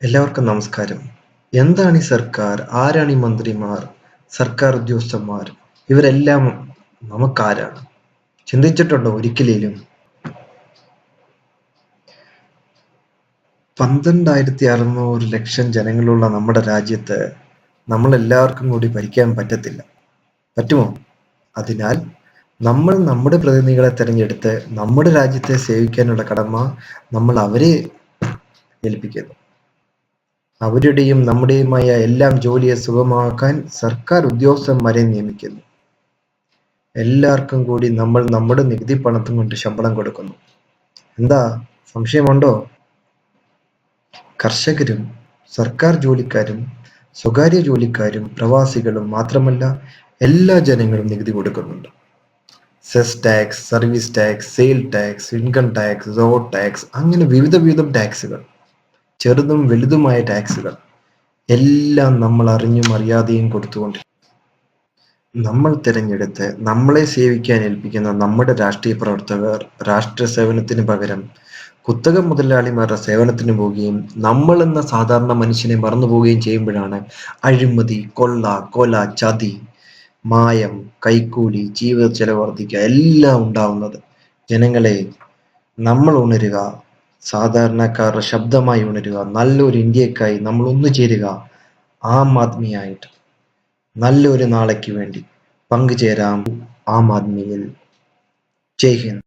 എല്ലാവർക്കും നമസ്കാരം. എന്താണ് ഈ സർക്കാർ? ആരാണ് ഈ മന്ത്രിമാർ, സർക്കാർ ഉദ്യോഗസ്ഥന്മാർ? ഇവരെല്ലാം നമുക്കാരാണ്? ചിന്തിച്ചിട്ടുണ്ടോ ഒരിക്കലേലും? 12,600 ലക്ഷം ജനങ്ങളുള്ള നമ്മുടെ രാജ്യത്ത് നമ്മളെല്ലാവർക്കും കൂടി ഭരിക്കാൻ പറ്റത്തില്ല. പറ്റുമോ? അതിനാൽ നമ്മൾ നമ്മുടെ പ്രതിനിധികളെ തിരഞ്ഞെടുത്ത് നമ്മുടെ രാജ്യത്തെ സേവിക്കാനുള്ള കടമ നമ്മൾ അവരെ ഏൽപ്പിക്കുന്നു. അവരുടെയും നമ്മുടെയുമായ എല്ലാം ജോലിയെ സുഗമമാക്കാൻ സർക്കാർ ഉദ്യോഗസ്ഥന്മാരെ നിയമിക്കുന്നു. എല്ലാവർക്കും കൂടി നമ്മൾ നമ്മുടെ നികുതി പണത്തും കൊണ്ട് ശമ്പളം കൊടുക്കുന്നു. എന്താ സംശയമുണ്ടോ? കർഷകരും സർക്കാർ ജോലിക്കാരും സ്വകാര്യ ജോലിക്കാരും പ്രവാസികളും മാത്രമല്ല എല്ലാ ജനങ്ങളും നികുതി കൊടുക്കുന്നുണ്ട്. Cess tax, service tax, sale tax, income tax, road tax, അങ്ങനെ വിവിധ ടാക്സുകൾ, ചെറുതും വലുതുമായ ടാക്സുകൾ എല്ലാം നമ്മൾ അറിഞ്ഞും അറിയാതെയും കൊടുത്തുകൊണ്ട് നമ്മൾ തിരഞ്ഞെടുത്ത് നമ്മളെ സേവിക്കാൻ ഏൽപ്പിക്കുന്ന നമ്മുടെ രാഷ്ട്രീയ പ്രവർത്തകർ രാഷ്ട്ര സേവനത്തിന് പകരം കുത്തക മുതലാളിമാരുടെ സേവനത്തിന് പോവുകയും നമ്മൾ എന്ന സാധാരണ മനുഷ്യനെ മറന്നു പോവുകയും ചെയ്യുമ്പോഴാണ് അഴിമതി, കൊള്ള, കൊല, ചതി, മായം, കൈക്കൂലി, ജീവിത ചെലവ് വർദ്ധിക്കുക എല്ലാം ഉണ്ടാവുന്നത്. ജനങ്ങളെ, നമ്മൾ ഉണരുക, സാധാരണക്കാരുടെ ശബ്ദമായി ഉണരുക, നല്ലൊരു ഇന്ത്യക്കായി നമ്മൾ ഒന്നു ചേരുക. ആം ആദ്മിയായിട്ട് നല്ലൊരു നാളേക്ക് വേണ്ടി പങ്കുചേരാം ആം ആദ്മിയിൽ. ജയ് ഹിന്ദ്.